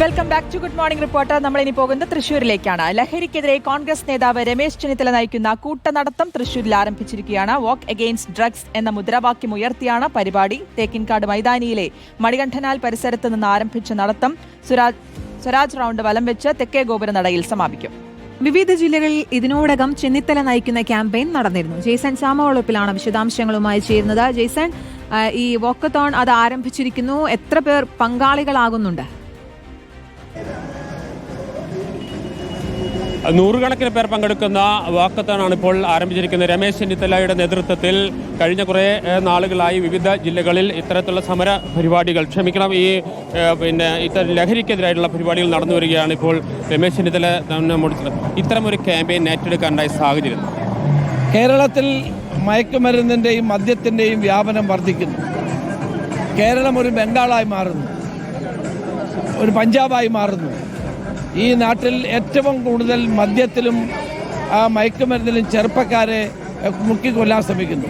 Welcome back to good morning reporter. നമ്മളിനി പോകുന്നത് തൃശ്ശൂരിലേക്കാണ്. ലഹരിക്കെതിരെ കോൺഗ്രസ് നേതാവ് രമേശ് ചെന്നിത്തല നയിക്കുന്ന കൂട്ടനടത്തം തൃശ്ശൂരിൽ ആരംഭിച്ചിരിക്കുകയാണ്. വാക്ക് അഗെയിൻസ്റ്റ് ഡ്രഗ്സ് എന്ന മുദ്രാവാക്യം ഉയർത്തിയാണ് പരിപാടി. തേക്കിൻകാട് മൈതാനിയിലെ മണികണ്ഠനാൽ പരിസരത്ത് നിന്ന് ആരംഭിച്ച നടത്തം സ്വരാജ് റൗണ്ട് വലം വെച്ച് തെക്കേ ഗോപുരനടയിൽ സമാപിക്കും. വിവിധ ജില്ലകളിൽ ഇതിനോടകം ചെന്നിത്തല നയിക്കുന്ന ക്യാമ്പയിൻ നടന്നിരുന്നു. ജെയ്സൺ സാമവളപ്പിലാണ് വിശദാംശങ്ങളുമായി ചേരുന്നത്. ജെയ്സൺ, ഈ വാക്കത്തോൺ അത് ആരംഭിച്ചിരിക്കുന്നു. എത്ര പേർ പങ്കാളികളാകുന്നുണ്ട്? നൂറുകണക്കിന് പേർ പങ്കെടുക്കുന്ന വാക്കത്തോണാണ് ഇപ്പോൾ ആരംഭിച്ചിരിക്കുന്നത്. രമേശ് ചെന്നിത്തലയുടെ നേതൃത്വത്തിൽ കഴിഞ്ഞ കുറേ നാളുകളായി വിവിധ ജില്ലകളിൽ ഇത്തരത്തിലുള്ള സമര പരിപാടികൾ ഇത്തരം ലഹരിക്കെതിരായിട്ടുള്ള പരിപാടികൾ നടന്നു വരികയാണ്. ഇപ്പോൾ രമേശ് ചെന്നിത്തല ഇത്തരമൊരു ക്യാമ്പയിൻ ഏറ്റെടുക്കാനുണ്ടായ സാഹചര്യം. കേരളത്തിൽ മയക്കുമരുന്നിൻ്റെയും മദ്യത്തിൻ്റെയും വ്യാപനം വർദ്ധിക്കുന്നു. കേരളം ഒരു ബംഗാളായി മാറുന്നു, ഒരു പഞ്ചാബായി മാറുന്നു. ഈ നാട്ടിൽ ഏറ്റവും കൂടുതൽ മദ്യത്തിലും മയക്കുമരുന്നിലും ചെറുപ്പക്കാരെ മുക്കിക്കൊല്ലാൻ ശ്രമിക്കുന്നു.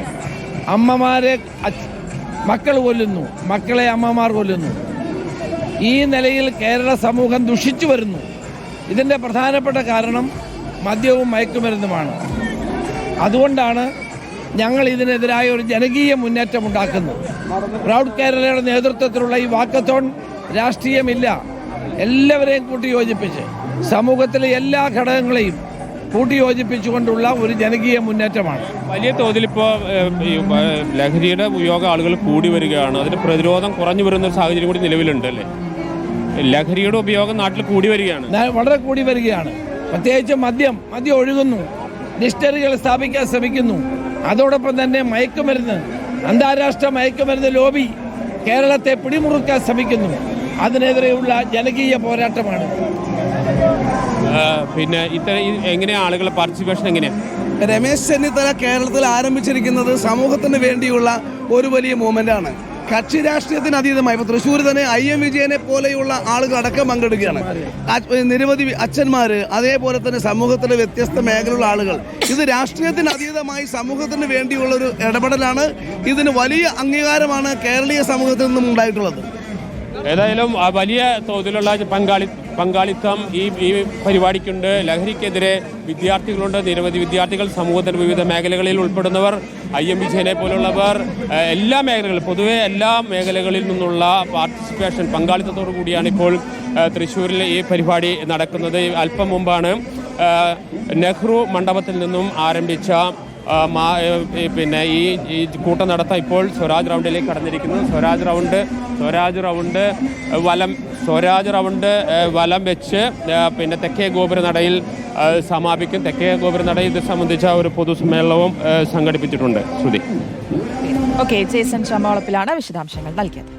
അമ്മമാരെ മക്കൾ കൊല്ലുന്നു, മക്കളെ അമ്മമാർ കൊല്ലുന്നു. ഈ നിലയിൽ കേരള സമൂഹം ദുഷിച്ചു വരുന്നു. ഇതിൻ്റെ പ്രധാനപ്പെട്ട കാരണം മദ്യവും മയക്കുമരുന്നുമാണ്. അതുകൊണ്ടാണ് ഞങ്ങൾ ഇതിനെതിരായ ഒരു ജനകീയ മുന്നേറ്റം ഉണ്ടാക്കുന്നത്. പ്രൗഡ് കേരളയുടെ നേതൃത്വത്തിലുള്ള ഈ വാക്കത്തോൺ രാഷ്ട്രീയമില്ല, എല്ലാവരെയും കൂട്ടിയോജിപ്പിച്ച് സമൂഹത്തിലെ എല്ലാ ഘടകങ്ങളെയും കൂട്ടിയോജിപ്പിച്ചുകൊണ്ടുള്ള ഒരു ജനകീയ മുന്നേറ്റമാണ്. വലിയ തോതിൽ ഇപ്പോൾ ലഹരിയുടെ ഉപയോഗം ആളുകൾ കൂടി വരികയാണ്. അതിന് പ്രതിരോധം കുറഞ്ഞു വരുന്ന ഒരു സാഹചര്യം കൂടി നിലവിലുണ്ട് അല്ലേ? ലഹരിയുടെ ഉപയോഗം നാട്ടിൽ കൂടി വരികയാണ്, വളരെ കൂടി വരികയാണ്. പ്രത്യേകിച്ച് മദ്യം ഒഴുകുന്നു, ഡിസ്റ്ററികൾ സ്ഥാപിക്കാൻ ശ്രമിക്കുന്നു. അതോടൊപ്പം തന്നെ മയക്കുമരുന്ന്, അന്താരാഷ്ട്ര മയക്കുമരുന്ന് ലോബി കേരളത്തെ പിടിമുറുക്കാൻ ശ്രമിക്കുന്നു. അതിനെതിരെയുള്ള ജനകീയ പോരാട്ടമാണ്. പിന്നെ എങ്ങനെയാ ആളുകളുടെ പാർട്ടിസിപ്പേഷൻ എങ്ങനെയാണ്? രമേശ് ചെന്നിത്തല കേരളത്തിൽ ആരംഭിച്ചിരിക്കുന്നത് സമൂഹത്തിന് വേണ്ടിയുള്ള ഒരു വലിയ മൂവ്മെന്റാണ്. കക്ഷി രാഷ്ട്രീയത്തിന് അതീതമായി ഇപ്പോൾ തൃശ്ശൂർ തന്നെ IM വിജയനെ പോലെയുള്ള ആളുകൾ അടക്കം പങ്കെടുക്കുകയാണ്. നിരവധി അച്ഛന്മാർ, അതേപോലെ തന്നെ സമൂഹത്തിലെ വ്യത്യസ്ത മേഖലയിലുള്ള ആളുകൾ. ഇത് രാഷ്ട്രീയത്തിന് അതീതമായി സമൂഹത്തിന് വേണ്ടിയുള്ള ഒരു ഇടപെടലാണ്. ഇതിന് വലിയ അംഗീകാരമാണ് കേരളീയ സമൂഹത്തിൽ നിന്നും ഉണ്ടായിട്ടുള്ളത്. ഏതായാലും വലിയ തോതിലുള്ള പങ്കാളിത്തം ഈ പരിപാടിക്കുണ്ട്. ലഹരിക്കെതിരെ വിദ്യാർത്ഥികളുണ്ട്, നിരവധി വിദ്യാർത്ഥികൾ, സമൂഹത്തിൻ്റെ വിവിധ മേഖലകളിൽ ഉൾപ്പെടുന്നവർ, IM വിജയനെ പോലുള്ളവർ, എല്ലാ മേഖലകളിലും പൊതുവെ എല്ലാ മേഖലകളിൽ നിന്നുള്ള പാർട്ടിസിപ്പേഷൻ പങ്കാളിത്തത്തോടു കൂടിയാണ് ഇപ്പോൾ തൃശ്ശൂരിൽ ഈ പരിപാടി നടക്കുന്നത്. അല്പം മുമ്പാണ് നെഹ്റു മണ്ഡപത്തിൽ നിന്നും ആരംഭിച്ച ഈ കൂട്ടനടത്തം ഇപ്പോൾ സ്വരാജ് റൗണ്ടിലേക്ക് കടന്നിരിക്കുന്നു. സ്വരാജ് റൗണ്ട് വലം വെച്ച് തെക്കേ ഗോപുരനടയിൽ സമാപിക്കും. തെക്കേ ഗോപുരനടയിൽ ഇത് സംബന്ധിച്ച ഒരു പൊതുസമ്മേളനവും സംഘടിപ്പിച്ചിട്ടുണ്ട്. ശ്രുതി. ജെയ്സൺ ചമ്മവളപ്പിലാണ് വിശദാംശങ്ങൾ നൽകിയത്.